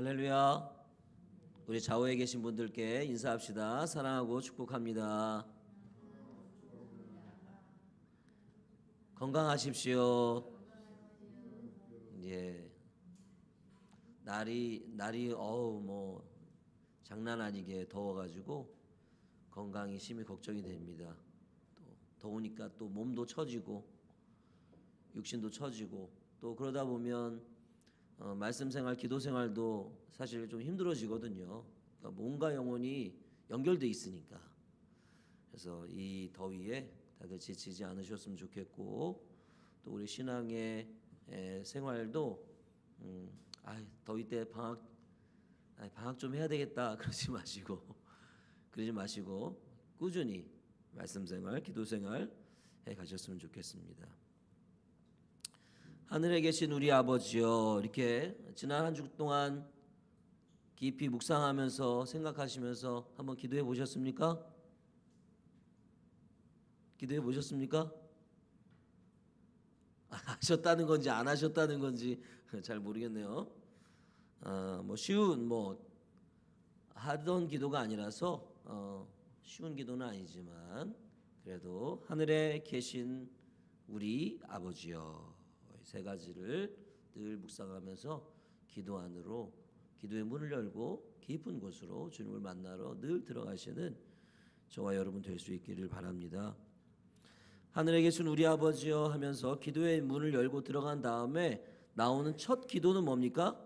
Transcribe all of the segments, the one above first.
할렐루야. 우리 좌우에 계신 분들께 인사합시다. 사랑하고 축복합니다. 건강하십시오. 예. 날이 장난 아니게 더워가지고 건강이 심히 걱정이 됩니다. 또 더우니까 또 몸도 처지고 육신도 처지고 또 그러다 보면 말씀 생활, 기도 생활도 사실 좀 힘들어지거든요. 그러니까 몸과 영혼이 연결돼 있으니까. 그래서 이 더위에 다들 지치지 않으셨으면 좋겠고, 또 우리 신앙의 생활도 더위 때 방학 좀 해야 되겠다 그러지 마시고 꾸준히 말씀 생활, 기도 생활 해 가셨으면 좋겠습니다. 하늘에 계신 우리 아버지여, 이렇게 지난 한 주 동안 깊이 묵상하면서 생각하시면서 한번 기도해 보셨습니까? 기도해 보셨습니까? 하셨다는 건지 안 하셨다는 건지 잘 모르겠네요. 쉬운 하던 기도가 아니라서 쉬운 기도는 아니지만 그래도 하늘에 계신 우리 아버지여, 세 가지를 늘 묵상하면서 기도 안으로, 기도의 문을 열고 깊은 곳으로 주님을 만나러 늘 들어가시는 저와 여러분 될 수 있기를 바랍니다. 하늘에 계신 우리 아버지여 하면서 기도의 문을 열고 들어간 다음에 나오는 첫 기도는 뭡니까?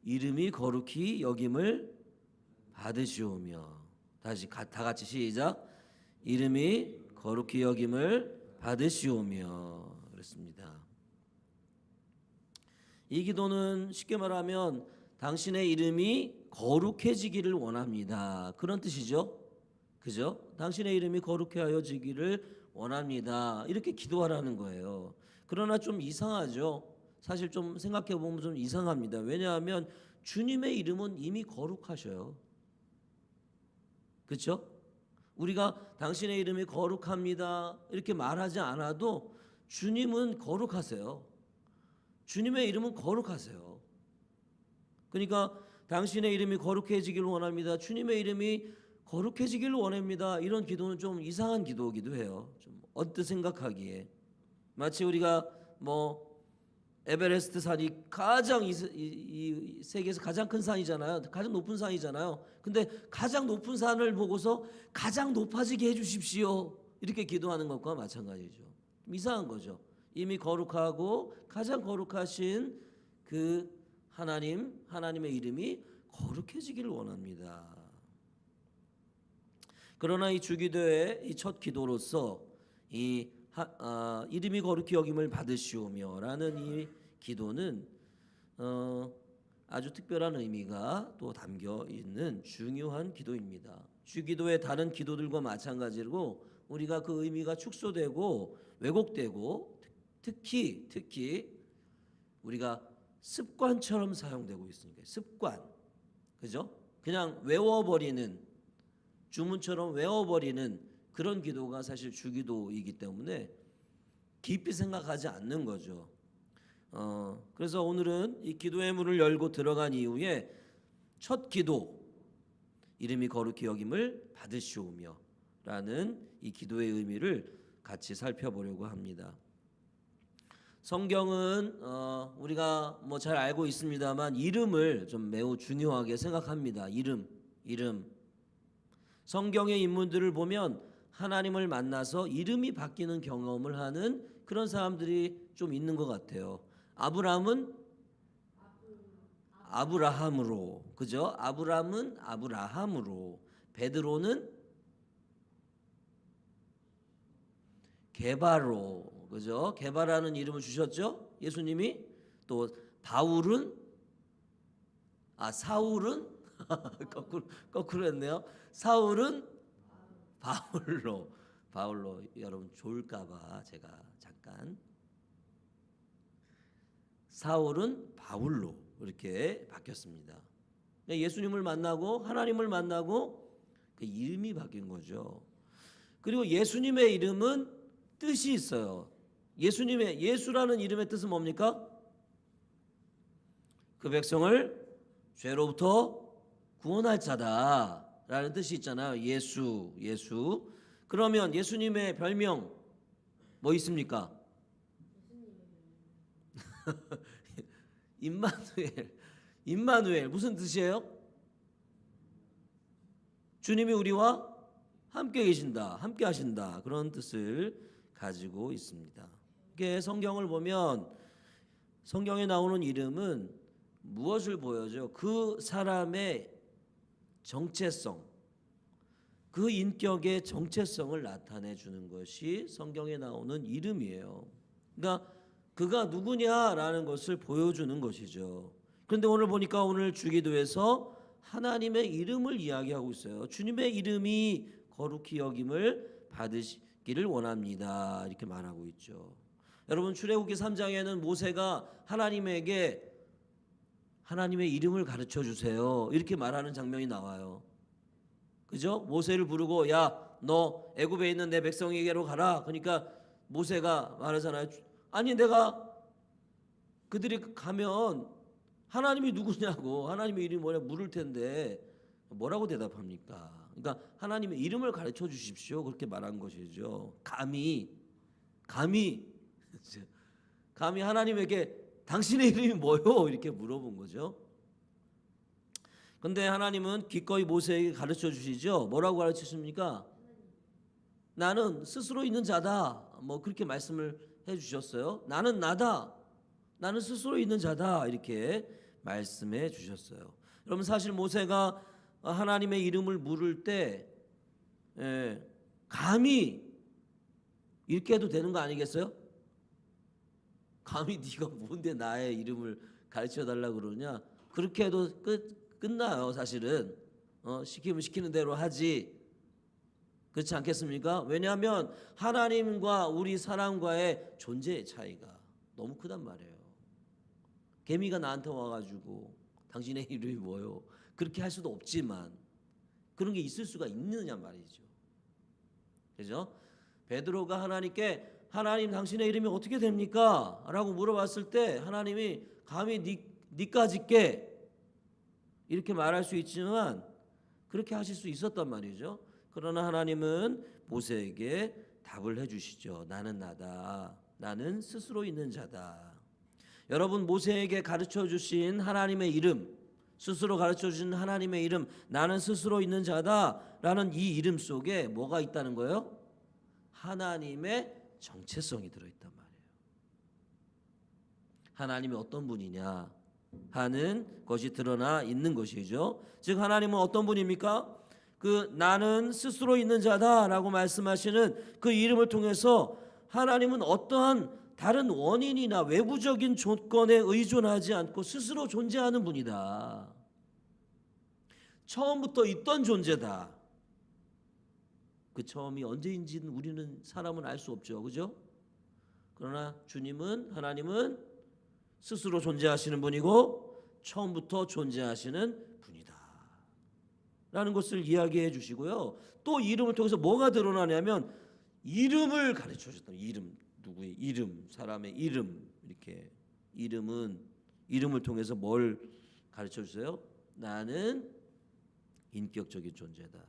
이름이 거룩히 여김을 받으시오며. 다시 다 같이 시작. 이름이 거룩히 여김을 받으시오며. 그렇습니다. 이 기도는 쉽게 말하면 당신의 이름이 거룩해지기를 원합니다. 그런 뜻이죠. 그죠? 당신의 이름이 거룩해 하여지기를 원합니다. 이렇게 기도하라는 거예요. 그러나 좀 이상하죠. 사실 좀 생각해 보면 좀 이상합니다. 왜냐하면 주님의 이름은 이미 거룩하셔요. 그렇죠? 우리가 당신의 이름이 거룩합니다 이렇게 말하지 않아도 주님은 거룩하세요. 주님의 이름은 거룩하세요. 그러니까 당신의 이름이 거룩해지기를 원합니다. 주님의 이름이 거룩해지기를 원합니다. 이런 기도는 좀 이상한 기도이기도 해요. 좀 언뜻 생각하기에 마치 우리가 에베레스트 산이 가장 이 세계에서 가장 큰 산이잖아요. 가장 높은 산이잖아요. 근데 가장 높은 산을 보고서 가장 높아지게 해주십시오 이렇게 기도하는 것과 마찬가지죠. 좀 이상한 거죠. 이미 거룩하고 가장 거룩하신 그 하나님의 이름이 거룩해지기를 원합니다. 그러나 이 주기도의 이 첫 기도로서 이름이 거룩히 여김을 받으시오며라는 이 기도는 아주 특별한 의미가 또 담겨 있는 중요한 기도입니다. 주기도의 다른 기도들과 마찬가지로 우리가 그 의미가 축소되고 왜곡되고 특히 우리가 습관처럼 사용되고 있으니까 습관, 그죠? 그냥 외워버리는, 주문처럼 외워버리는 그런 기도가 사실 주기도이기 때문에 깊이 생각하지 않는 거죠. 그래서 오늘은 이 기도의 문을 열고 들어간 이후에 첫 기도, 이름이 거룩히 여김을 받으시오며 라는 이 기도의 의미를 같이 살펴보려고 합니다. 성경은 우리가 잘 알고 있습니다만 이름을 좀 매우 중요하게 생각합니다. 이름. 성경의 인물들을 보면 하나님을 만나서 이름이 바뀌는 경험을 하는 그런 사람들이 좀 있는 것 같아요. 아브라함은 아브라함으로, 그죠? 아브라함은 아브라함으로, 베드로는 게바로, 그죠? 게바라는 이름을 주셨죠? 예수님이. 또 사울은 거꾸로 했네요. 사울은 바울로 여러분 좋을까봐 제가 잠깐 사울은 바울로 이렇게 바뀌었습니다. 예수님을 만나고 하나님을 만나고 그 이름이 바뀐 거죠. 그리고 예수님의 이름은 뜻이 있어요. 예수라는 이름의 뜻은 뭡니까? 그 백성을 죄로부터 구원할 자다라는 뜻이 있잖아요. 예수. 그러면 예수님의 별명 뭐 있습니까? 임마누엘 무슨 뜻이에요? 주님이 우리와 함께 계신다, 함께 하신다, 그런 뜻을 가지고 있습니다. 이게 성경을 보면 성경에 나오는 이름은 무엇을 보여줘? 그 사람의 정체성, 그 인격의 정체성을 나타내 주는 것이 성경에 나오는 이름이에요. 그러니까 그가 누구냐라는 것을 보여주는 것이죠. 그런데 오늘 보니까 오늘 주기도에서 하나님의 이름을 이야기하고 있어요. 주님의 이름이 거룩히 여김을 받으시기를 원합니다. 이렇게 말하고 있죠. 여러분 출애굽기 3장에는 모세가 하나님에게 하나님의 이름을 가르쳐 주세요. 이렇게 말하는 장면이 나와요. 그죠? 모세를 부르고 야, 너 애굽에 있는 내 백성에게로 가라. 그러니까 모세가 말하잖아요. 아니 내가 그들이 가면 하나님이 누구냐고 하나님의 이름이 뭐냐 물을 텐데 뭐라고 대답합니까? 그러니까 하나님의 이름을 가르쳐 주십시오. 그렇게 말한 것이죠. 감히 하나님에게 당신의 이름이 뭐요? 이렇게 물어본 거죠. 근데 하나님은 기꺼이 모세에게 가르쳐 주시죠. 뭐라고 가르치십니까? 나는 스스로 있는 자다. 뭐 그렇게 말씀을 해 주셨어요. 나는 나다. 나는 스스로 있는 자다. 이렇게 말씀해 주셨어요. 여러분 사실 모세가 하나님의 이름을 물을 때 감히 이렇게 해도 되는 거 아니겠어요? 감히 네가 뭔데 나의 이름을 가르쳐 달라 그러냐? 그렇게 해도 끝나요. 사실은 시키면 시키는 대로 하지. 그렇지 않겠습니까? 왜냐하면 하나님과 우리 사람과의 존재의 차이가 너무 크단 말이에요. 개미가 나한테 와가지고 당신의 이름이 뭐요? 그렇게 할 수도 없지만 그런 게 있을 수가 있느냐 말이죠. 그죠? 베드로가 하나님께 하나님 당신의 이름이 어떻게 됩니까? 라고 물어봤을 때 하나님이 감히 니까짓게 이렇게 말할 수 있지만 그렇게 하실 수 있었단 말이죠. 그러나 하나님은 모세에게 답을 해주시죠. 나는 나다. 나는 스스로 있는 자다. 여러분 모세에게 가르쳐 주신 하나님의 이름, 스스로 가르쳐 주신 하나님의 이름, 나는 스스로 있는 자다라는 이 이름 속에 뭐가 있다는 거예요? 하나님의 정체성이 들어있단 말이에요. 하나님이 어떤 분이냐 하는 것이 드러나 있는 것이죠. 즉 하나님은 어떤 분입니까? 그 나는 스스로 있는 자다라고 말씀하시는 그 이름을 통해서 하나님은 어떠한 다른 원인이나 외부적인 조건에 의존하지 않고 스스로 존재하는 분이다. 처음부터 있던 존재다. 그 처음이 언제인지는 우리는 사람은 알 수 없죠. 그죠? 그러나 하나님은 스스로 존재하시는 분이고 처음부터 존재하시는 분이다. 라는 것을 이야기해 주시고요. 또 이름을 통해서 뭐가 드러나냐면 이름을 가르쳐 주셨다. 이름, 누구의 이름, 사람의 이름. 이렇게 이름을 통해서 뭘 가르쳐 주세요? 나는 인격적인 존재다.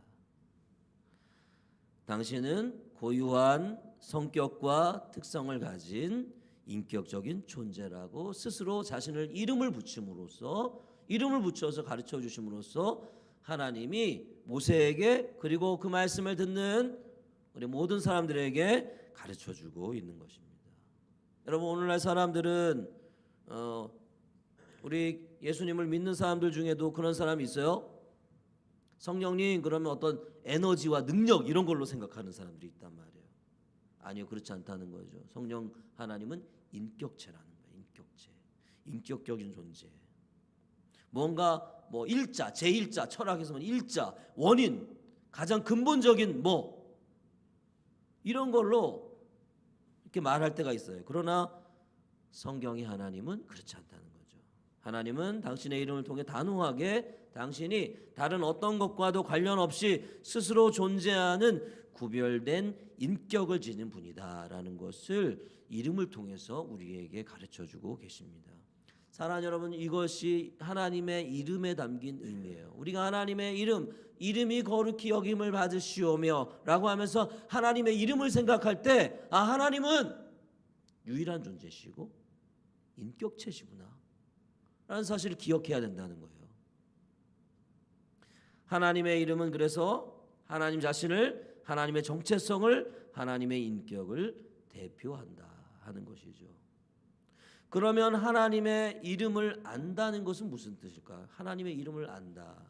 당신은 고유한 성격과 특성을 가진 인격적인 존재라고 스스로 자신을 이름을 붙여서 가르쳐 주심으로써 하나님이 모세에게 그리고 그 말씀을 듣는 우리 모든 사람들에게 가르쳐 주고 있는 것입니다. 여러분 오늘날 사람들은 우리 예수님을 믿는 사람들 중에도 그런 사람이 있어요. 성령님 그러면 어떤 에너지와 능력 이런 걸로 생각하는 사람들이 있단 말이에요. 아니요, 그렇지 않다는 거죠. 성령 하나님은 인격체라는 거예요. 인격체, 인격적인 존재. 뭔가 뭐 일자, 제1자 철학에서는 일자, 원인, 가장 근본적인 뭐 이런 걸로 이렇게 말할 때가 있어요. 그러나 성경의 하나님은 그렇지 않다는 거죠. 하나님은 당신의 이름을 통해 단호하게 당신이 다른 어떤 것과도 관련 없이 스스로 존재하는 구별된 인격을 지닌 분이다라는 것을 이름을 통해서 우리에게 가르쳐주고 계십니다. 사랑하는 여러분, 이것이 하나님의 이름에 담긴 의미예요. 우리가 하나님의 이름이 거룩히 여김을 받으시오며 라고 하면서 하나님의 이름을 생각할 때 하나님은 유일한 존재시고 인격체시구나 라는 사실을 기억해야 된다는 거예요. 하나님의 이름은 그래서 하나님 자신을, 하나님의 정체성을, 하나님의 인격을 대표한다 하는 것이죠. 그러면 하나님의 이름을 안다는 것은 무슨 뜻일까요? 하나님의 이름을 안다.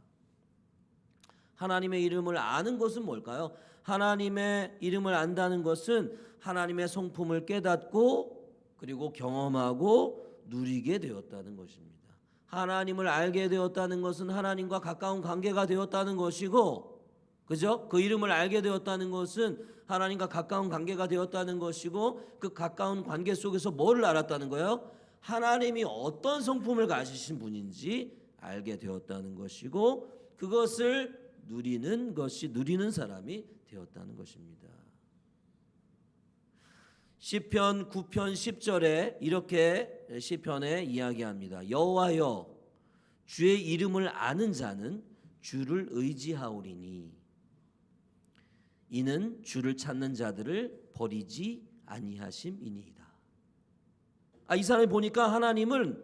하나님의 이름을 아는 것은 뭘까요? 하나님의 이름을 안다는 것은 하나님의 성품을 깨닫고 그리고 경험하고 누리게 되었다는 것입니다. 하나님을 알게 되었다는 것은 하나님과 가까운 관계가 되었다는 것이고, 그죠? 그 이름을 알게 되었다는 것은 하나님과 가까운 관계가 되었다는 것이고, 그 가까운 관계 속에서 뭐를 알았다는 거예요? 하나님이 어떤 성품을 가지신 분인지 알게 되었다는 것이고, 그것을 누리는 사람이 되었다는 것입니다. 시편 9편 10절에 이렇게 시편에 이야기합니다. 여호와여, 주의 이름을 아는 자는 주를 의지하오리니 이는 주를 찾는 자들을 버리지 아니하심이니이다. 이 사람이 보니까 하나님은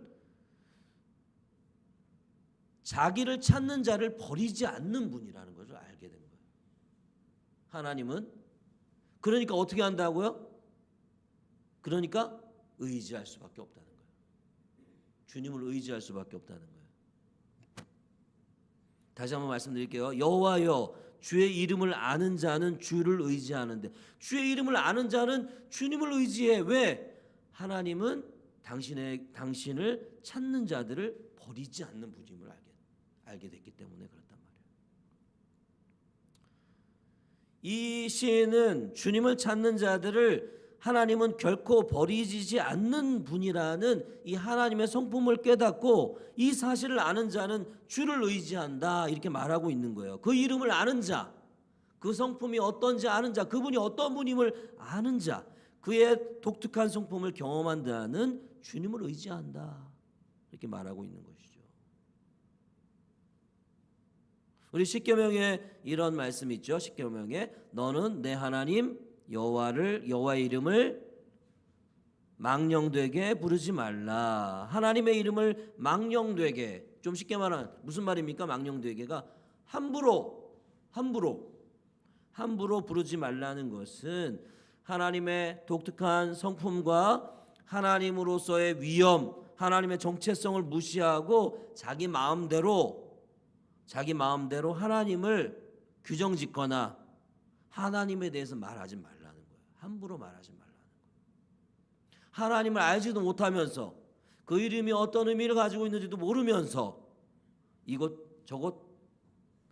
자기를 찾는 자를 버리지 않는 분이라는 것을 알게 된 거예요. 하나님은 그러니까 어떻게 한다고요? 그러니까 의지할 수밖에 없다는 거예요. 주님을 의지할 수밖에 없다는 거예요. 다시 한번 말씀드릴게요. 여호와여, 주의 이름을 아는 자는 주를 의지하는데, 주의 이름을 아는 자는 주님을 의지해. 왜? 하나님은 당신을 찾는 자들을 버리지 않는 분임을 알게 됐기 때문에 그렇단 말이에요. 이 시인은 주님을 찾는 자들을 하나님은 결코 버리지 않는 분이라는 이 하나님의 성품을 깨닫고 이 사실을 아는 자는 주를 의지한다 이렇게 말하고 있는 거예요. 그 이름을 아는 자, 그 성품이 어떤지 아는 자, 그분이 어떤 분임을 아는 자, 그의 독특한 성품을 경험한 자는 주님을 의지한다 이렇게 말하고 있는 것이죠. 우리 십계명에 이런 말씀이 있죠. 십계명에 너는 내 하나님 여호와의 이름을 망령되게 부르지 말라. 하나님의 이름을 망령되게, 좀 쉽게 말하면 무슨 말입니까? 망령되게가 함부로 부르지 말라는 것은 하나님의 독특한 성품과 하나님으로서의 위엄, 하나님의 정체성을 무시하고 자기 마음대로 하나님을 규정짓거나 하나님에 대해서 말하지 말라는 거예요. 함부로 말하지 말라는 거예요. 하나님을 알지도 못하면서 그 이름이 어떤 의미를 가지고 있는지도 모르면서 저것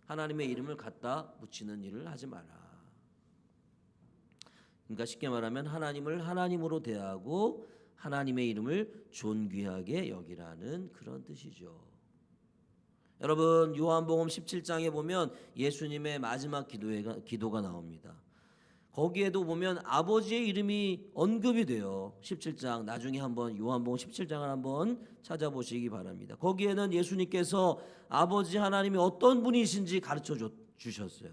하나님의 이름을 갖다 붙이는 일을 하지 마라. 그러니까 쉽게 말하면 하나님을 하나님으로 대하고 하나님의 이름을 존귀하게 여기라는 그런 뜻이죠. 여러분, 요한복음 17장에 보면 예수님의 마지막 기도가 나옵니다. 거기에도 보면 아버지의 이름이 언급이 돼요. 17장, 나중에 한번 요한복음 17장을 한번 찾아보시기 바랍니다. 거기에는 예수님께서 아버지 하나님이 어떤 분이신지 가르쳐 주셨어요.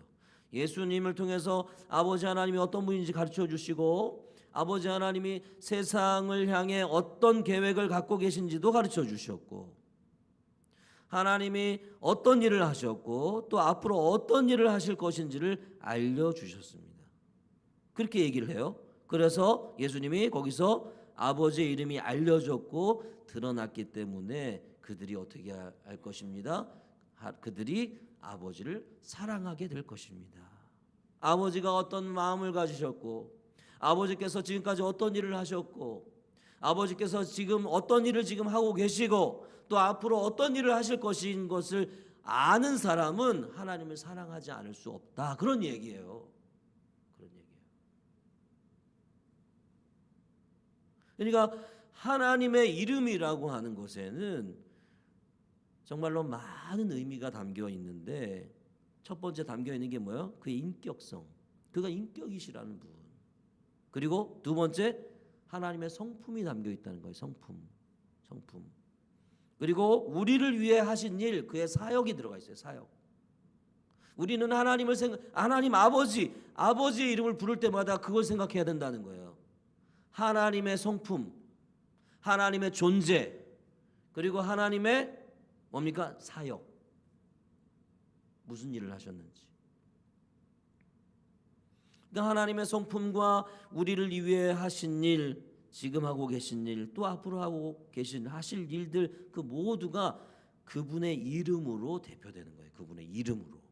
예수님을 통해서 아버지 하나님이 어떤 분인지 가르쳐 주시고, 아버지 하나님이 세상을 향해 어떤 계획을 갖고 계신지도 가르쳐 주셨고, 하나님이 어떤 일을 하셨고 또 앞으로 어떤 일을 하실 것인지를 알려주셨습니다. 그렇게 얘기를 해요. 그래서 예수님이 거기서 아버지의 이름이 알려졌고 드러났기 때문에 그들이 어떻게 할 것입니다. 그들이 아버지를 사랑하게 될 것입니다. 아버지가 어떤 마음을 가지셨고, 아버지께서 지금까지 어떤 일을 하셨고, 아버지께서 지금 어떤 일을 지금 하고 계시고 또 앞으로 어떤 일을 하실 것인 것을 아는 사람은 하나님을 사랑하지 않을 수 없다. 그런 얘기예요. 그러니까 하나님의 이름이라고 하는 것에는 정말로 많은 의미가 담겨 있는데, 첫 번째 담겨 있는 게 뭐예요? 그의 인격성. 그가 인격이시라는 분. 그리고 두 번째, 하나님의 성품이 담겨 있다는 거예요. 성품. 그리고 우리를 위해 하신 일, 그의 사역이 들어가 있어요. 사역. 우리는 하나님을 하나님 아버지의 이름을 부를 때마다 그걸 생각해야 된다는 거예요. 하나님의 성품, 하나님의 존재, 그리고 하나님의 뭡니까? 사역. 무슨 일을 하셨는지. 그러니까 하나님의 성품과 우리를 위해 하신 일, 지금 하고 계신 일, 또 앞으로 하고 하실 일들, 그 모두가 그분의 이름으로 대표되는 거예요. 그분의 이름으로.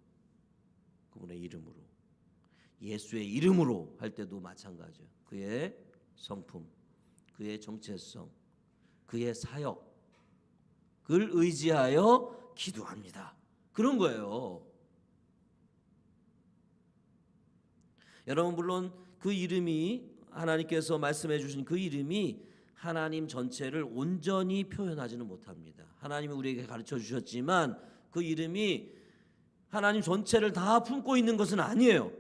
예수의 이름으로 할 때도 마찬가지예요. 그의 성품, 그의 정체성, 그의 사역을 의지하여 기도합니다. 그런 거예요. 여러분, 물론 그 이름이, 하나님께서 말씀해 주신 그 이름이 하나님 전체를 온전히 표현하지는 못합니다. 하나님이 우리에게 가르쳐 주셨지만 그 이름이 하나님 전체를 다 품고 있는 것은 아니에요.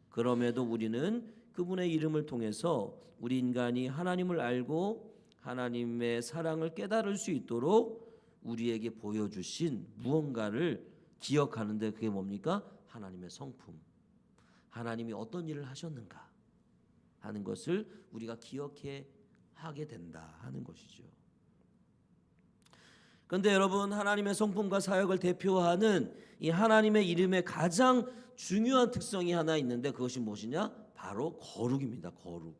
그럼에도 우리는 그분의 이름을 통해서 우리 인간이 하나님을 알고 하나님의 사랑을 깨달을 수 있도록 우리에게 보여주신 무언가를 기억하는데, 그게 뭡니까? 하나님의 성품, 하나님이 어떤 일을 하셨는가 하는 것을 우리가 기억해 하게 된다 하는 것이죠. 그런데 여러분, 하나님의 성품과 사역을 대표하는 이 하나님의 이름의 가장 중요한 특성이 하나 있는데, 그것이 무엇이냐? 바로 거룩입니다. 거룩.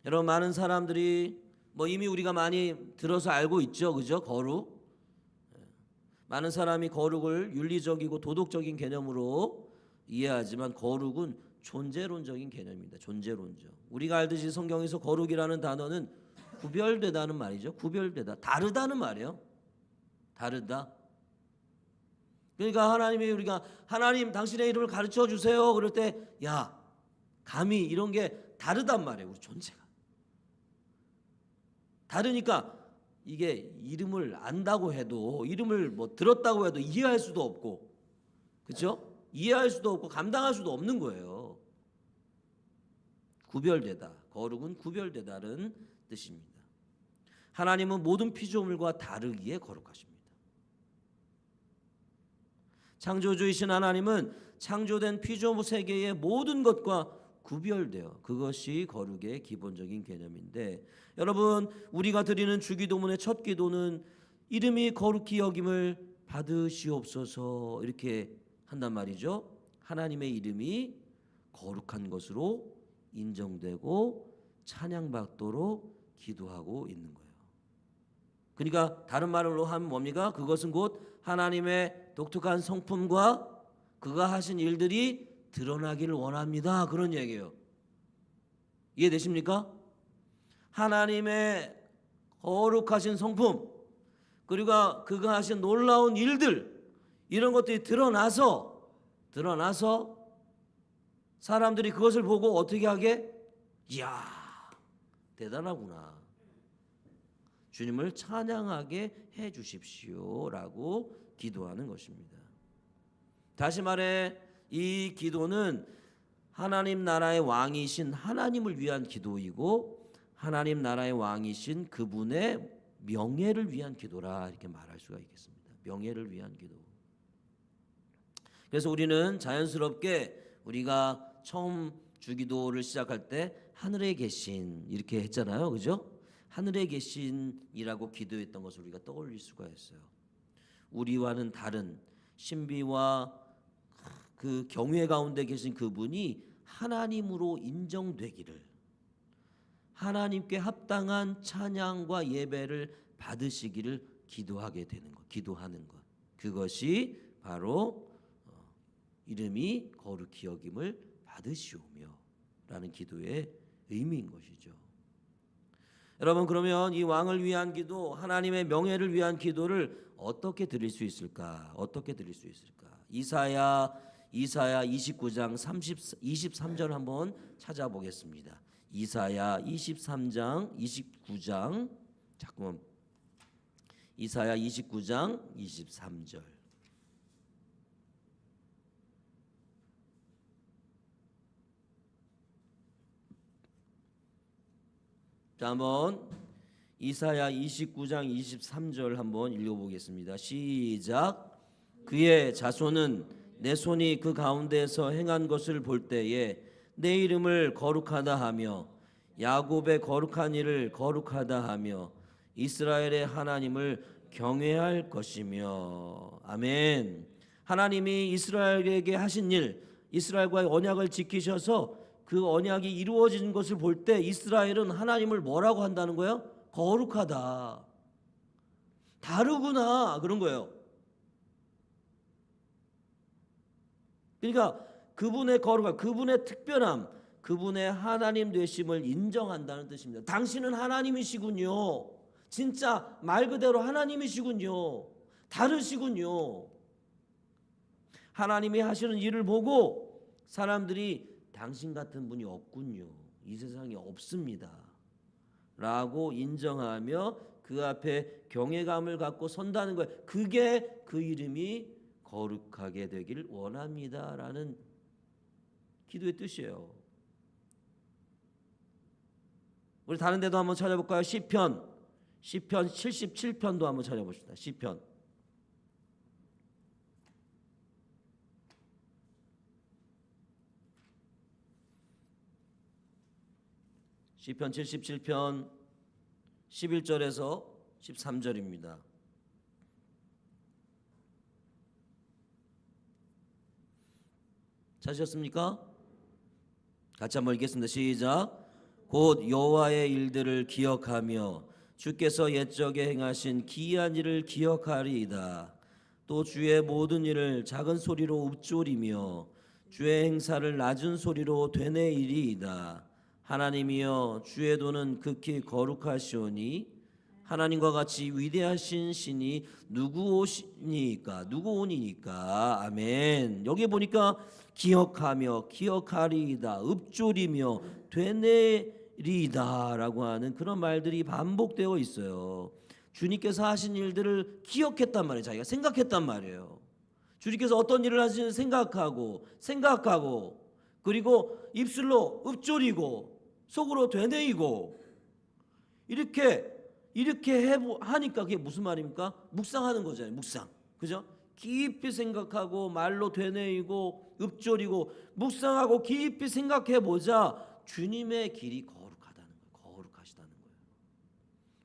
여러분, 많은 사람들이 이미 우리가 많이 들어서 알고 있죠, 그죠? 거룩. 많은 사람이 거룩을 윤리적이고 도덕적인 개념으로 이해하지만, 거룩은 존재론적인 개념입니다. 존재론적. 우리가 알듯이 성경에서 거룩이라는 단어는 구별되다는 말이죠. 구별되다, 다르다는 말이에요. 다르다. 그러니까 우리가 하나님 당신의 이름을 가르쳐 주세요 그럴 때, 야, 감히 이런 게 다르단 말이에요. 우리 존재가 다르니까 이게 이름을 안다고 해도, 이름을 들었다고 해도 이해할 수도 없고, 그렇죠? 이해할 수도 없고 감당할 수도 없는 거예요. 구별되다, 거룩은 구별되다는 뜻입니다. 하나님은 모든 피조물과 다르기에 거룩하십니다. 창조주이신 하나님은 창조된 피조물 세계의 모든 것과 구별되어, 그것이 거룩의 기본적인 개념인데, 여러분, 우리가 드리는 주기도문의 첫 기도는 이름이 거룩히 여김을 받으시옵소서 이렇게 한단 말이죠. 하나님의 이름이 거룩한 것으로 인정되고 찬양받도록 기도하고 있는 거예요. 그러니까 다른 말로 하면 뭡니까? 그것은 곧 하나님의 독특한 성품과 그가 하신 일들이 드러나기를 원합니다. 그런 얘기예요. 이해되십니까? 하나님의 거룩하신 성품, 그리고 그가 하신 놀라운 일들, 이런 것들이 드러나서 사람들이 그것을 보고 어떻게 하게? 이야, 대단하구나, 주님을 찬양하게 해 주십시오라고 기도하는 것입니다. 다시 말해, 이 기도는 하나님 나라의 왕이신 하나님을 위한 기도이고, 하나님 나라의 왕이신 그분의 명예를 위한 기도라, 이렇게 말할 수가 있겠습니다. 명예를 위한 기도. 그래서 우리는 자연스럽게 우리가 처음 주기도를 시작할 때 하늘에 계신 이렇게 했잖아요, 그죠? 하늘에 계신이라고 기도했던 것을 우리가 떠올릴 수가 있어요. 우리와는 다른 신비와 그 경외 가운데 계신 그분이 하나님으로 인정되기를, 하나님께 합당한 찬양과 예배를 받으시기를 기도하게 되는 것, 기도하는 것, 그것이 바로 이름이 거룩히 여김을 받으시오며 라는 기도의 의미인 것이죠. 여러분, 그러면 이 왕을 위한 기도, 하나님의 명예를 위한 기도를 어떻게 드릴 수 있을까? 어떻게 드릴 수 있을까? 이사야 29장 23절 한번 찾아보겠습니다. 이사야 29장 23절. 자, 한번 이사야 29장 23절 한번 읽어보겠습니다. 시작. 그의 자손은 내 손이 그 가운데에서 행한 것을 볼 때에 내 이름을 거룩하다 하며 야곱의 거룩한 일을 거룩하다 하며 이스라엘의 하나님을 경외할 것이며. 아멘. 하나님이 이스라엘에게 하신 일, 이스라엘과의 언약을 지키셔서 그 언약이 이루어진 것을 볼 때 이스라엘은 하나님을 뭐라고 한다는 거예요? 거룩하다. 다르구나. 그런 거예요. 그러니까 그분의 거룩함, 그분의 특별함, 그분의 하나님 되심을 인정한다는 뜻입니다. 당신은 하나님이시군요. 진짜 말 그대로 하나님이시군요. 다르시군요. 하나님이 하시는 일을 보고 사람들이 당신 같은 분이 없군요. 이 세상에 없습니다. 라고 인정하며 그 앞에 경외감을 갖고 선다는 거예요. 그게 그 이름이 거룩하게 되길 원합니다. 라는 기도의 뜻이에요. 우리 다른 데도 한번 찾아볼까요? 시편 77편도 한번 찾아봅시다. 시편 77편 11절에서 13절입니다. 찾으셨습니까? 같이 한번 읽겠습니다. 시작. 곧 여호와의 일들을 기억하며 주께서 옛적에 행하신 기이한 일을 기억하리이다. 또 주의 모든 일을 작은 소리로 읊조리며 주의 행사를 낮은 소리로 되뇌이리이다. 하나님이여 주의 도는 극히 거룩하시오니 하나님과 같이 위대하신 신이 누구 오니까. 아멘. 여기 보니까 기억하며 기억하리이다, 읊조리며 되뇌리이다 라고 하는 그런 말들이 반복되어 있어요. 주님께서 하신 일들을 기억했단 말이에요. 자기가 생각했단 말이에요. 주님께서 어떤 일을 하시는지 생각하고 그리고 입술로 읊조리고 속으로 되뇌이고 이렇게 하니까 그게 무슨 말입니까? 묵상하는 거잖아요. 묵상. 그죠? 깊이 생각하고 말로 되뇌이고 읊조리고 묵상하고 깊이 생각해 보자 주님의 길이 거룩하다는 거예요. 거룩하시다는 거예요.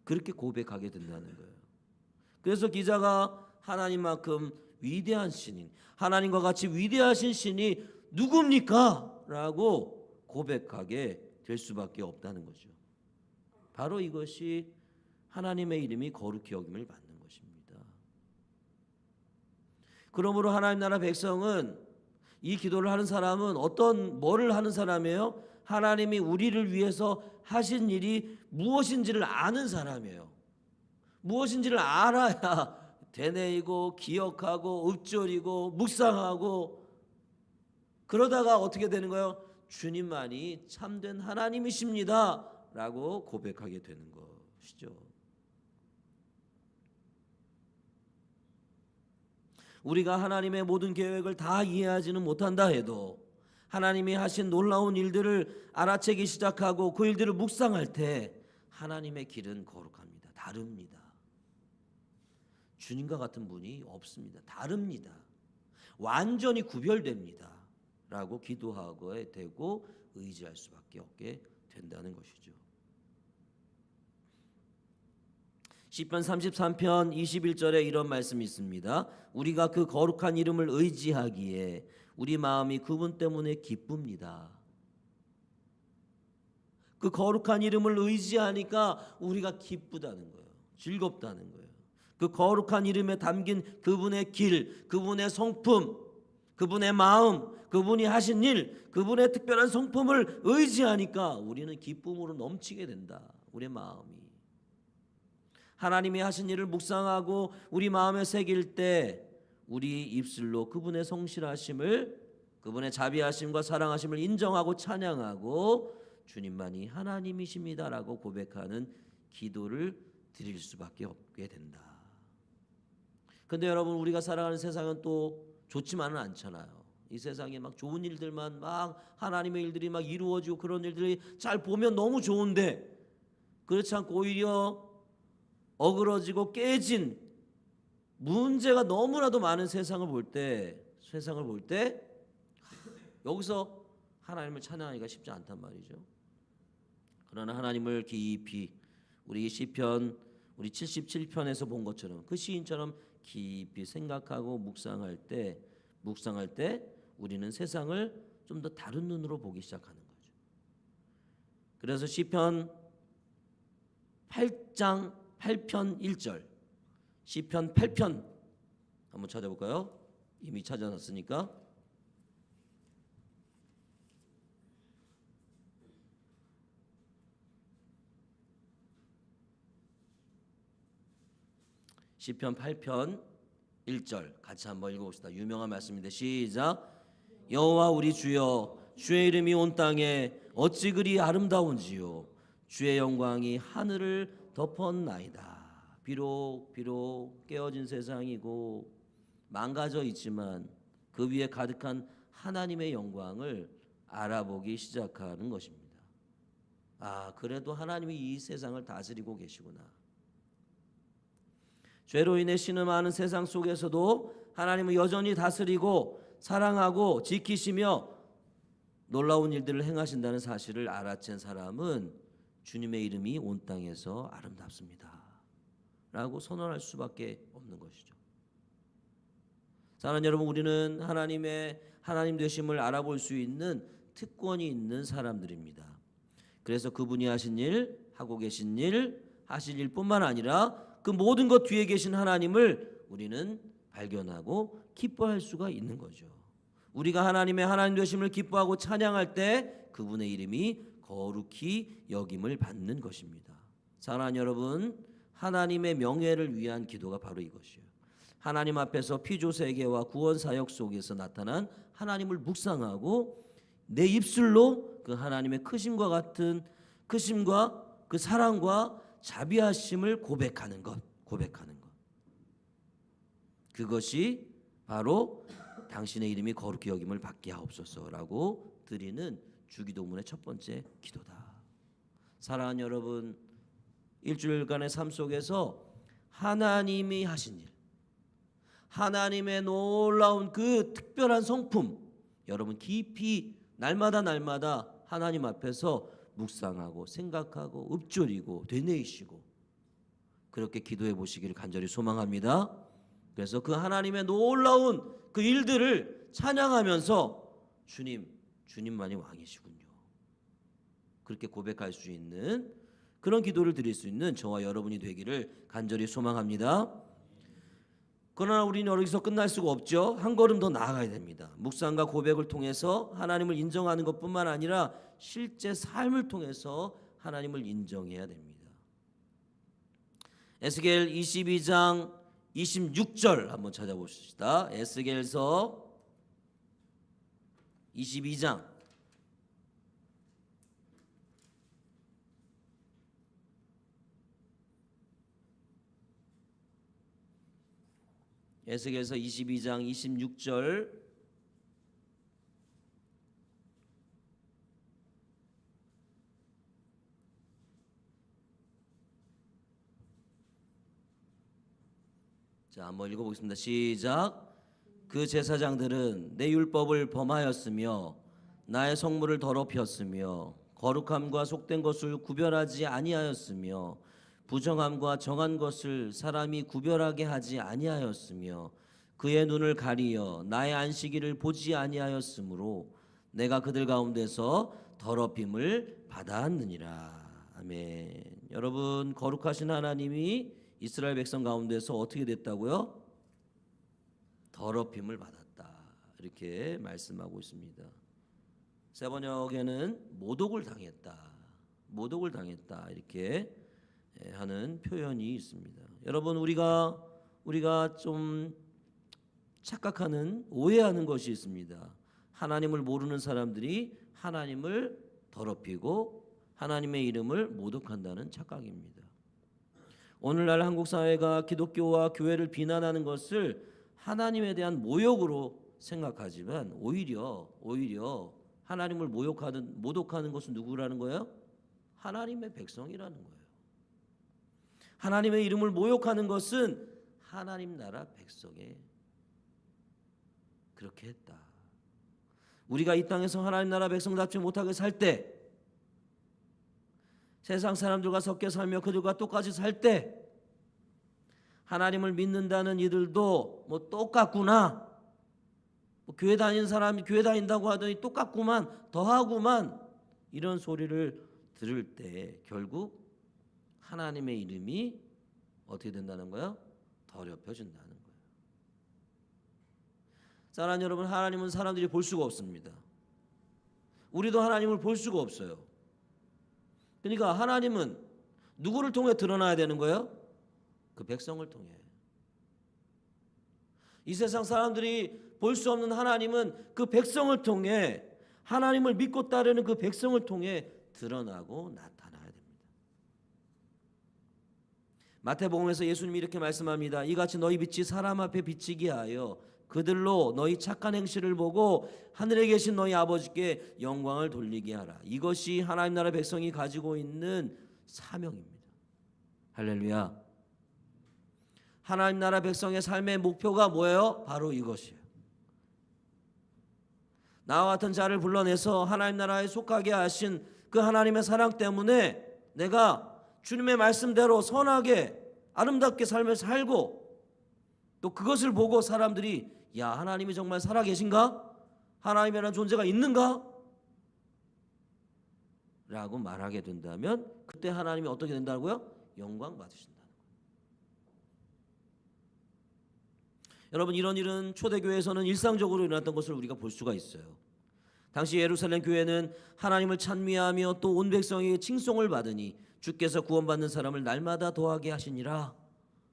그렇게 고백하게 된다는 거예요. 그래서 기자가 하나님만큼 위대한 신인, 하나님과 같이 위대하신 신이 누굽니까? 라고 고백하게 될 수밖에 없다는 거죠. 바로 이것이 하나님의 이름이 거룩히 여김을 받는 것입니다. 그러므로 하나님 나라 백성은, 이 기도를 하는 사람은 뭐를 하는 사람이에요? 하나님이 우리를 위해서 하신 일이 무엇인지를 아는 사람이에요. 무엇인지를 알아야 되뇌이고 기억하고 읊조리고 묵상하고, 그러다가 어떻게 되는 거예요? 주님만이 참된 하나님이십니다 라고 고백하게 되는 것이죠. 우리가 하나님의 모든 계획을 다 이해하지는 못한다 해도 하나님이 하신 놀라운 일들을 알아채기 시작하고 그 일들을 묵상할 때 하나님의 길은 거룩합니다. 다릅니다. 주님과 같은 분이 없습니다. 다릅니다. 완전히 구별됩니다. 라고 기도하게 되고 의지할 수밖에 없게 된다는 것이죠. 시편 33편 21절에 이런 말씀이 있습니다. 우리가 그 거룩한 이름을 의지하기에 우리 마음이 그분 때문에 기쁩니다. 그 거룩한 이름을 의지하니까 우리가 기쁘다는 거예요. 즐겁다는 거예요. 그 거룩한 이름에 담긴 그분의 길, 그분의 성품, 그분의 마음, 그분이 하신 일, 그분의 특별한 성품을 의지하니까 우리는 기쁨으로 넘치게 된다. 우리의 마음이. 하나님이 하신 일을 묵상하고 우리 마음에 새길 때 우리 입술로 그분의 성실하심을, 그분의 자비하심과 사랑하심을 인정하고 찬양하고 주님만이 하나님이십니다라고 고백하는 기도를 드릴 수밖에 없게 된다. 근데 여러분, 우리가 살아가는 세상은 또 좋지만은 않잖아요. 이 세상에 막 좋은 일들만, 막 하나님의 일들이 막 이루어지고 그런 일들이 잘 보면 너무 좋은데, 그렇지 않고 오히려 어그러지고 깨진 문제가 너무나도 많은 세상을 볼 때 여기서 하나님을 찬양하기가 쉽지 않단 말이죠. 그러나 하나님을 깊이 우리 시편 우리 77편에서 본 것처럼 그 시인처럼 깊이 생각하고 묵상할 때 우리는 세상을 좀 더 다른 눈으로 보기 시작하는 거죠. 그래서 시편 8장 8편 1절 시편 8편 한번 찾아볼까요? 이미 찾아놨으니까 시편 8편 1절 같이 한번 읽어봅시다. 유명한 말씀인데 시작. 여호와 우리 주여 주의 이름이 온 땅에 어찌 그리 아름다운지요 주의 영광이 하늘을 덮었나이다. 비록 깨어진 세상이고 망가져 있지만 그 위에 가득한 하나님의 영광을 알아보기 시작하는 것입니다. 아, 그래도 하나님이 이 세상을 다스리고 계시구나. 죄로 인해 신음하는 세상 속에서도 하나님은 여전히 다스리고 사랑하고 지키시며 놀라운 일들을 행하신다는 사실을 알아챈 사람은 주님의 이름이 온 땅에서 아름답습니다 라고 선언할 수밖에 없는 것이죠. 사랑하는 여러분, 우리는 하나님 되심을 알아볼 수 있는 특권이 있는 사람들입니다. 그래서 그분이 하신 일, 하고 계신 일, 하실 일뿐만 아니라 그 모든 것 뒤에 계신 하나님을 우리는 발견하고 기뻐할 수가 있는 거죠. 우리가 하나님 되심을 기뻐하고 찬양할 때 그분의 이름이 거룩히 여김을 받는 것입니다. 사랑하는 여러분, 하나님의 명예를 위한 기도가 바로 이것이에요. 하나님 앞에서 피조세계와 구원사역 속에서 나타난 하나님을 묵상하고 내 입술로 그 하나님의 크심과 그 사랑과 자비하심을 고백하는 것. 그것이 바로 당신의 이름이 거룩히 여김을 받게 하옵소서라고 드리는 주기도문의 첫 번째 기도다. 사랑하는 여러분, 일주일간의 삶 속에서 하나님이 하신 일, 하나님의 놀라운 그 특별한 성품, 여러분 깊이 날마다 하나님 앞에서 묵상하고 생각하고 읊조리고 되뇌이시고 그렇게 기도해 보시기를 간절히 소망합니다. 그래서 그 하나님의 놀라운 그 일들을 찬양하면서 주님만이 왕이시군요, 그렇게 고백할 수 있는 그런 기도를 드릴 수 있는 저와 여러분이 되기를 간절히 소망합니다. 그러나 우리는 여기서 끝날 수가 없죠. 한 걸음 더 나아가야 됩니다. 묵상과 고백을 통해서 하나님을 인정하는 것뿐만 아니라 실제 삶을 통해서 하나님을 인정해야 됩니다. 에스겔 22장 26절 한번 찾아봅시다. 에스겔서 22장 에스겔서 22장 26절 자, 한번 읽어보겠습니다. 시작. 그 제사장들은 내 율법을 범하였으며 나의 성물을 더럽혔으며 거룩함과 속된 것을 구별하지 아니하였으며 부정함과 정한 것을 사람이 구별하게 하지 아니하였으며 그의 눈을 가리어 나의 안식일을 보지 아니하였으므로 내가 그들 가운데서 더럽힘을 받았느니라. 아멘. 여러분, 거룩하신 하나님이 이스라엘 백성 가운데서 어떻게 됐다고요? 더럽힘을 받았다, 이렇게 말씀하고 있습니다. 세 번역에는 모독을 당했다 이렇게 하는 표현이 있습니다. 여러분, 우리가 좀 착각하는, 오해하는 것이 있습니다. 하나님을 모르는 사람들이 하나님을 더럽히고 하나님의 이름을 모독한다는 착각입니다. 오늘날 한국 사회가 기독교와 교회를 비난하는 것을 하나님에 대한 모욕으로 생각하지만 오히려 하나님을 모독하는 것은 누구라는 거예요? 하나님의 백성이라는 거예요. 하나님의 이름을 모욕하는 것은 하나님 나라 백성에 그렇게 했다. 우리가 이 땅에서 하나님 나라 백성답지 못하게 살 때, 세상 사람들과 섞여 살며 그들과 똑같이 살 때, 하나님을 믿는다는 이들도 뭐 똑같구나, 뭐 교회 다니는 사람이 교회 다닌다고 하더니 똑같구만, 더하구만, 이런 소리를 들을 때 결국 하나님의 이름이 어떻게 된다는 거예요? 더럽혀진다는 거예요. 사랑하는 여러분, 하나님은 사람들이 볼 수가 없습니다. 우리도 하나님을 볼 수가 없어요. 그러니까 하나님은 누구를 통해 드러나야 되는 거예요? 그 백성을 통해. 이 세상 사람들이 볼 수 없는 하나님은 그 백성을 통해, 하나님을 믿고 따르는 그 백성을 통해 드러나고 나타나야 됩니다. 마태복음에서 예수님이 이렇게 말씀합니다. 이같이 너희 빛이 사람 앞에 비치게 하여 그들로 너희 착한 행실을 보고 하늘에 계신 너희 아버지께 영광을 돌리게 하라. 이것이 하나님 나라 백성이 가지고 있는 사명입니다. 할렐루야. 하나님 나라 백성의 삶의 목표가 뭐예요? 바로 이것이에요. 나와 같은 자를 불러내서 하나님 나라에 속하게 하신 그 하나님의 사랑 때문에 내가 주님의 말씀대로 선하게 아름답게 삶을 살고, 또 그것을 보고 사람들이 야, 하나님이 정말 살아계신가? 하나님이라는 존재가 있는가? 라고 말하게 된다면 그때 하나님이 어떻게 된다고요? 영광 받으신다는 거예요. 여러분, 이런 일은 초대교회에서는 일상적으로 일어났던 것을 우리가 볼 수가 있어요. 당시 예루살렘 교회는 하나님을 찬미하며 또 온 백성에게 칭송을 받으니 주께서 구원받는 사람을 날마다 더하게 하시니라.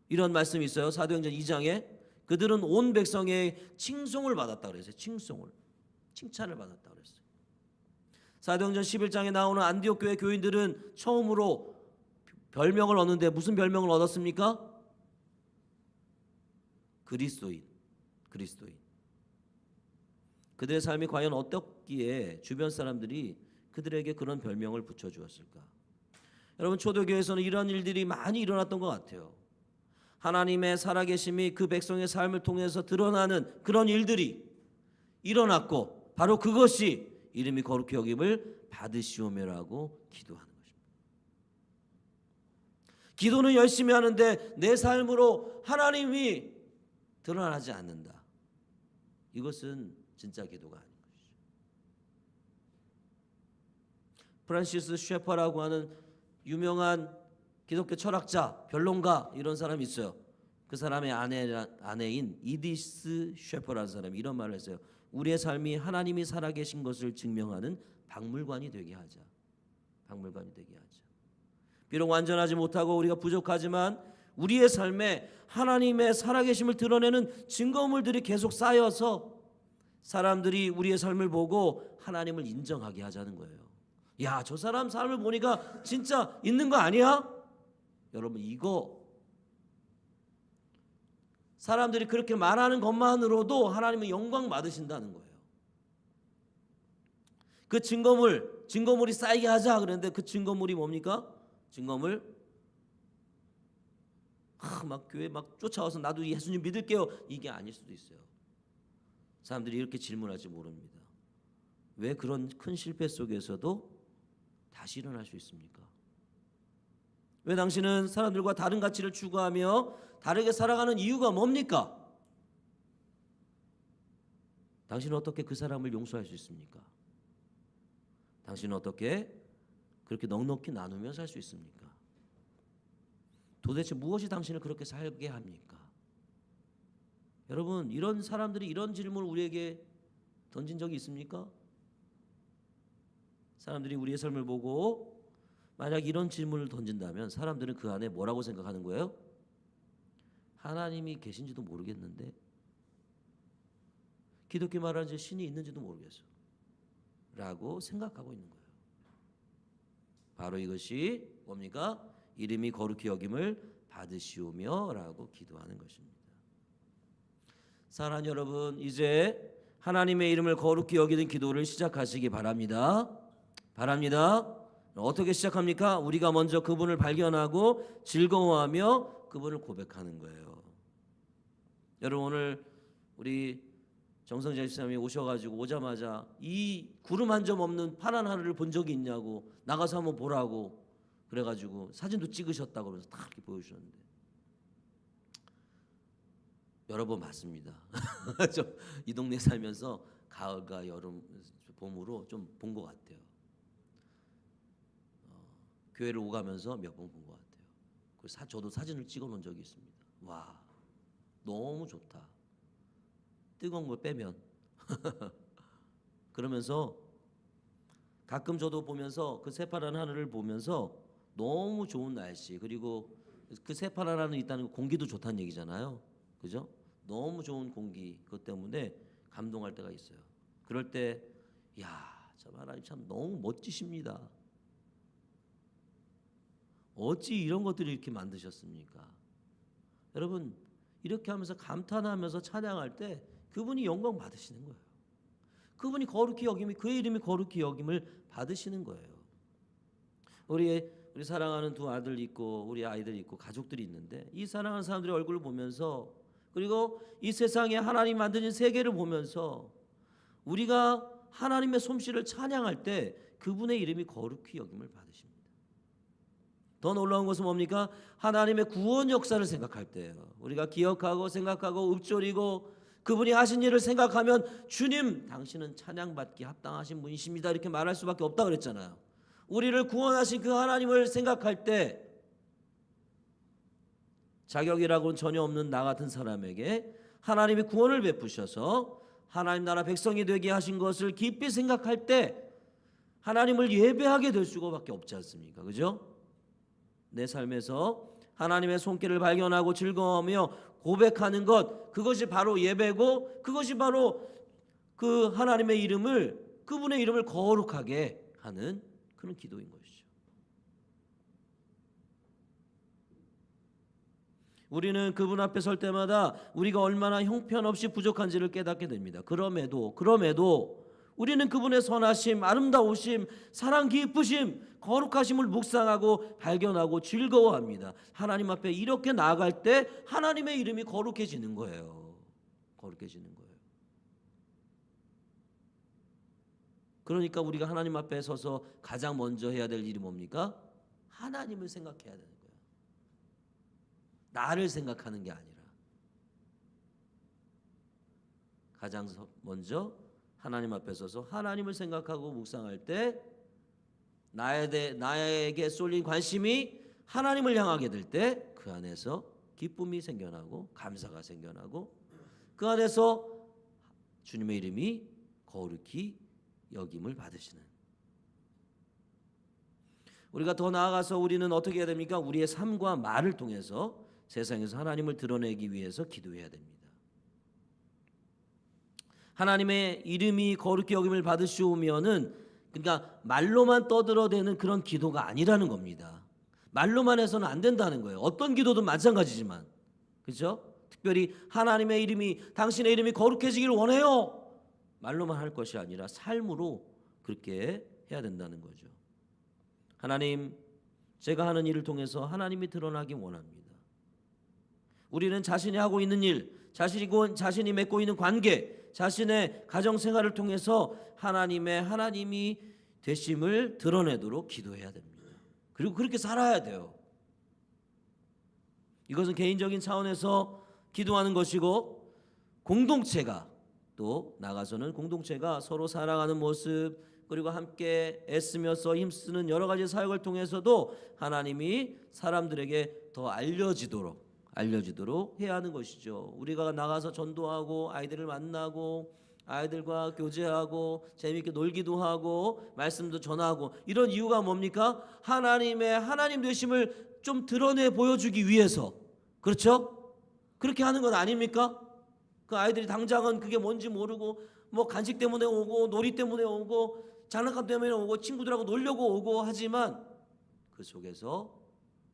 이런 말씀이 있어요. 사도행전 2장에 그들은 온 백성의 칭송을 받았다 그랬어요. 칭찬을 받았다 그랬어요. 사도행전 11장에 나오는 안디옥 교회 교인들은 처음으로 별명을 얻는데 무슨 별명을 얻었습니까? 그리스도인. 그들의 삶이 과연 어떻기에 주변 사람들이 그들에게 그런 별명을 붙여주었을까? 여러분, 초대교회에서는 이런 일들이 많이 일어났던 것 같아요. 하나님의 살아계심이 그 백성의 삶을 통해서 드러나는 그런 일들이 일어났고, 바로 그것이 이름이 거룩히 여김을 받으시오며라고 기도하는 것입니다. 기도는 열심히 하는데 내 삶으로 하나님이 드러나지 않는다. 이것은 진짜 기도가 아닌 것이죠. 프란시스 셰퍼라고 하는 유명한 기독교 철학자, 변론가, 이런 사람이 있어요. 그 사람의 아내인 이디스 셰퍼라는 사람이 이런 말을 했어요. 우리의 삶이 하나님이 살아계신 것을 증명하는 박물관이 되게 하자. 비록 완전하지 못하고 우리가 부족하지만 우리의 삶에 하나님의 살아계심을 드러내는 증거물들이 계속 쌓여서 사람들이 우리의 삶을 보고 하나님을 인정하게 하자는 거예요. 야, 저 사람 삶을 보니까 진짜 있는 거 아니야? 여러분, 이거 사람들이 그렇게 말하는 것만으로도 하나님은 영광 받으신다는 거예요. 그 증거물이 쌓이게 하자 그랬는데 그 증거물이 뭡니까? 막 교회 막 쫓아와서 나도 예수님 믿을게요, 이게 아닐 수도 있어요. 사람들이 이렇게 질문할지 모릅니다. 왜 그런 큰 실패 속에서도 다시 일어날 수 있습니까? 왜 당신은 사람들과 다른 가치를 추구하며 다르게 살아가는 이유가 뭡니까? 당신은 어떻게 그 사람을 용서할 수 있습니까? 당신은 어떻게 그렇게 넉넉히 나누며 살 수 있습니까? 도대체 무엇이 당신을 그렇게 살게 합니까? 여러분, 이런 사람들이 이런 질문을 우리에게 던진 적이 있습니까? 사람들이 우리의 삶을 보고 만약 이런 질문을 던진다면 사람들은 그 안에 뭐라고 생각하는 거예요? 하나님이 계신지도 모르겠는데, 기독교 말하는 신이 있는지도 모르겠어 라고 생각하고 있는 거예요. 바로 이것이 뭡니까? 이름이 거룩히 여김을 받으시오며 라고 기도하는 것입니다. 사랑하는 여러분, 이제 하나님의 이름을 거룩히 여기는 기도를 시작하시기 바랍니다. 어떻게 시작합니까? 우리가 먼저 그분을 발견하고 즐거워하며 그분을 고백하는 거예요. 여러분 오늘 우리 정성재 집사님이 오셔가지고 오자마자 이 구름 한 점 없는 파란 하늘을 본 적이 있냐고 나가서 한번 보라고 그래가지고 사진도 찍으셨다고 그래서 다 이렇게 보여주셨는데 여러 번 봤습니다. 저 이 동네 살면서 가을과 여름, 봄으로 좀 본 것 같아요. 교회를 오가면서 몇 번 본 것 같아요. 그래서 저도 사진을 찍어놓은 적이 있습니다. 와, 너무 좋다. 뜨거운 걸 빼면 그러면서 가끔 저도 보면서 그 새파란 하늘을 보면서 너무 좋은 날씨 그리고 그 새파란 하늘이 있다는 공기도 좋다는 얘기잖아요. 그죠? 너무 좋은 공기 그것 때문에 감동할 때가 있어요. 그럴 때 야, 참 하나님 참 너무 멋지십니다. 어찌 이런 것들을 이렇게 만드셨습니까? 여러분 이렇게 하면서 감탄하면서 찬양할 때 그분이 영광 받으시는 거예요. 그분이 거룩히 여김이 그의 이름이 거룩히 여김을 받으시는 거예요. 우리 사랑하는 두 아들 있고 우리 아이들 있고 가족들이 있는데 이 사랑하는 사람들의 얼굴을 보면서 그리고 이 세상에 하나님 만드신 세계를 보면서 우리가 하나님의 솜씨를 찬양할 때 그분의 이름이 거룩히 여김을 받으십니다. 더 놀라운 것은 뭡니까? 하나님의 구원 역사를 생각할 때예요. 우리가 기억하고 생각하고 읊조리고 그분이 하신 일을 생각하면 주님 당신은 찬양받기 합당하신 분이십니다 이렇게 말할 수밖에 없다 그랬잖아요. 우리를 구원하신 그 하나님을 생각할 때 자격이라고는 전혀 없는 나 같은 사람에게 하나님이 구원을 베푸셔서 하나님 나라 백성이 되게 하신 것을 깊이 생각할 때 하나님을 예배하게 될 수밖에 없지 않습니까? 그죠? 내 삶에서 하나님의 손길을 발견하고 즐거워하며 고백하는 것 그것이 바로 예배고 그것이 바로 그 하나님의 이름을 그분의 이름을 거룩하게 하는 그런 기도인 것이죠. 우리는 그분 앞에 설 때마다 우리가 얼마나 형편없이 부족한지를 깨닫게 됩니다. 그럼에도 우리는 그분의 선하심, 아름다우심, 사랑 깊으심, 거룩하심을 묵상하고 발견하고 즐거워합니다. 하나님 앞에 이렇게 나아갈 때 하나님의 이름이 거룩해지는 거예요. 거룩해지는 거예요. 그러니까 우리가 하나님 앞에 서서 가장 먼저 해야 될 일이 뭡니까? 하나님을 생각해야 되는 거예요. 나를 생각하는 게 아니라 가장 먼저 하나님 앞에 서서 하나님을 생각하고 묵상할 때 나에게 쏠린 관심이 하나님을 향하게 될 때 그 안에서 기쁨이 생겨나고 감사가 생겨나고 그 안에서 주님의 이름이 거룩히 여김을 받으시는 우리가 더 나아가서 우리는 어떻게 해야 됩니까? 우리의 삶과 말을 통해서 세상에서 하나님을 드러내기 위해서 기도해야 됩니다. 하나님의 이름이 거룩히 여김을 받으시오면은 그러니까 말로만 떠들어대는 그런 기도가 아니라는 겁니다. 말로만 해서는 안 된다는 거예요. 어떤 기도도 마찬가지지만 그렇죠? 특별히 하나님의 이름이 당신의 이름이 거룩해지기를 원해요. 말로만 할 것이 아니라 삶으로 그렇게 해야 된다는 거죠. 하나님, 제가 하는 일을 통해서 하나님이 드러나기 원합니다. 우리는 자신이 하고 있는 일, 자신이 맺고 있는 관계, 자신의 가정생활을 통해서 하나님이 되심을 드러내도록 기도해야 됩니다. 그리고 그렇게 살아야 돼요. 이것은 개인적인 차원에서 기도하는 것이고 공동체가 또 나가서는 공동체가 서로 사랑하는 모습 그리고 함께 애쓰면서 힘쓰는 여러 가지 사역을 통해서도 하나님이 사람들에게 더 알려지도록 해야 하는 것이죠. 우리가 나가서 전도하고 아이들을 만나고 아이들과 교제하고 재미있게 놀기도 하고 말씀도 전하고 이런 이유가 뭡니까? 하나님 되심을 좀 드러내 보여주기 위해서 그렇죠? 그렇게 하는 건 아닙니까? 그 아이들이 당장은 그게 뭔지 모르고 뭐 간식 때문에 오고 놀이 때문에 오고 장난감 때문에 오고 친구들하고 놀려고 오고 하지만 그 속에서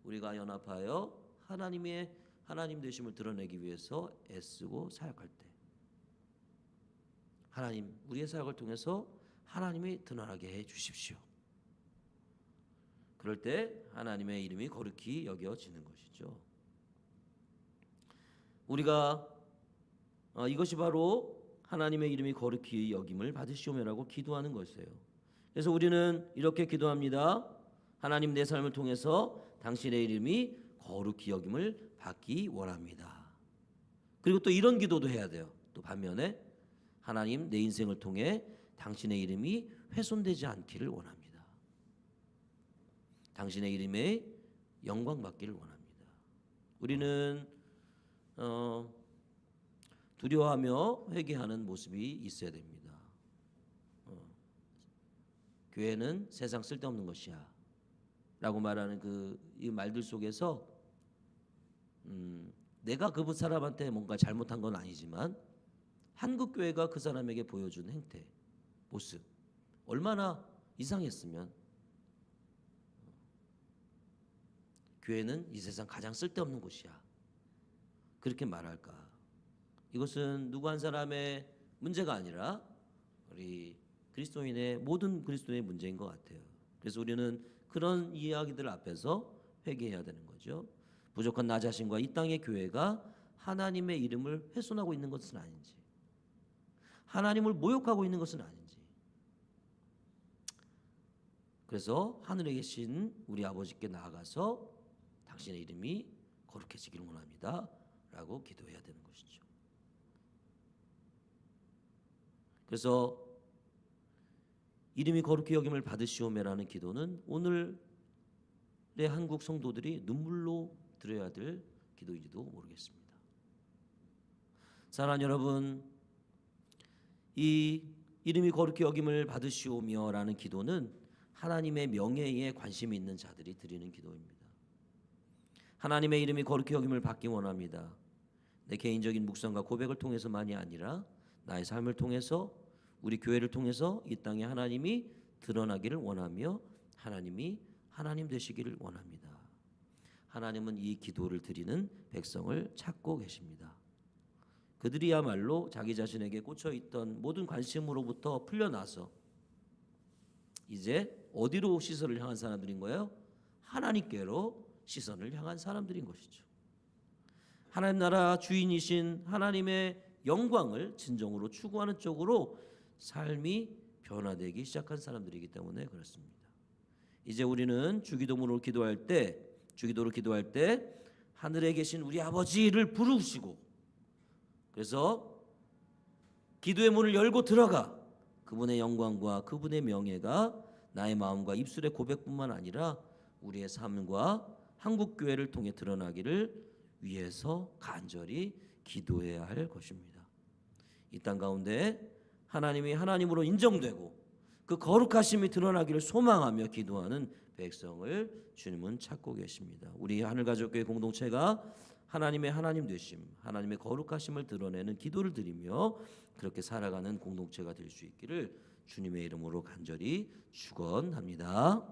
우리가 연합하여 하나님 되심을 드러내기 위해서 애쓰고 사역할 때 하나님 우리의 사역을 통해서 하나님이 드러나게 해 주십시오. 그럴 때 하나님의 이름이 거룩히 여겨지는 것이죠. 우리가 이것이 바로 하나님의 이름이 거룩히 여김을 받으시오며라고 기도하는 것이에요. 그래서 우리는 이렇게 기도합니다. 하나님, 내 삶을 통해서 당신의 이름이 거룩히 여김을 받기 원합니다. 그리고 또 이런 기도도 해야 돼요. 또 반면에 하나님, 내 인생을 통해 당신의 이름이 훼손되지 않기를 원합니다. 당신의 이름에 영광 받기를 원합니다. 우리는 두려워하며 회개하는 모습이 있어야 됩니다. 교회는 세상 쓸데없는 것이야 라고 말하는 이 말들 속에서 내가 그 사람한테 뭔가 잘못한 건 아니지만 한국 교회가 그 사람에게 보여준 행태, 모습 얼마나 이상했으면 교회는 이 세상 가장 쓸데없는 곳이야 그렇게 말할까. 이것은 누구 한 사람의 문제가 아니라 우리 그리스도인의 모든 그리스도인의 문제인 것 같아요. 그래서 우리는 그런 이야기들 앞에서 회개해야 되는 거죠. 부족한 나 자신과 이 땅의 교회가 하나님의 이름을 훼손하고 있는 것은 아닌지, 하나님을 모욕하고 있는 것은 아닌지. 그래서 하늘에 계신 우리 아버지께 나아가서 당신의 이름이 거룩해지기를 원합니다 라고 기도해야 되는 것이죠. 그래서 이름이 거룩히 여김을 받으시오매라는 기도는 오늘의 한국 성도들이 눈물로 드려야 될 기도인지도 모르겠습니다. 사랑하는 여러분, 이 이름이 거룩히 여김을 받으시오며라는 기도는 하나님의 명예에 관심이 있는 자들이 드리는 기도입니다. 하나님의 이름이 거룩히 여김을 받기 원합니다. 내 개인적인 묵상과 고백을 통해서만이 아니라 나의 삶을 통해서, 우리 교회를 통해서 이 땅에 하나님이 드러나기를 원하며 하나님이 하나님 되시기를 원합니다. 하나님은 이 기도를 드리는 백성을 찾고 계십니다. 그들이야말로 자기 자신에게 꽂혀있던 모든 관심으로부터 풀려나서 이제 어디로 시선을 향한 사람들인 거예요? 하나님께로 시선을 향한 사람들인 것이죠. 하나님 나라 주인이신 하나님의 영광을 진정으로 추구하는 쪽으로 삶이 변화되기 시작한 사람들이기 때문에 그렇습니다. 이제 우리는 주기도를 기도할 때 하늘에 계신 우리 아버지를 부르시고, 그래서 기도의 문을 열고 들어가 그분의 영광과 그분의 명예가 나의 마음과 입술의 고백뿐만 아니라 우리의 삶과 한국교회를 통해 드러나기를 위해서 간절히 기도해야 할 것입니다. 이 땅 가운데 하나님이 하나님으로 인정되고 그 거룩하심이 드러나기를 소망하며 기도하는 백성을 주님은 찾고 계십니다. 우리 하늘가족교회 공동체가 하나님의 하나님 되심, 하나님의 거룩하심을 드러내는 기도를 드리며 그렇게 살아가는 공동체가 될 수 있기를 주님의 이름으로 간절히 축원합니다.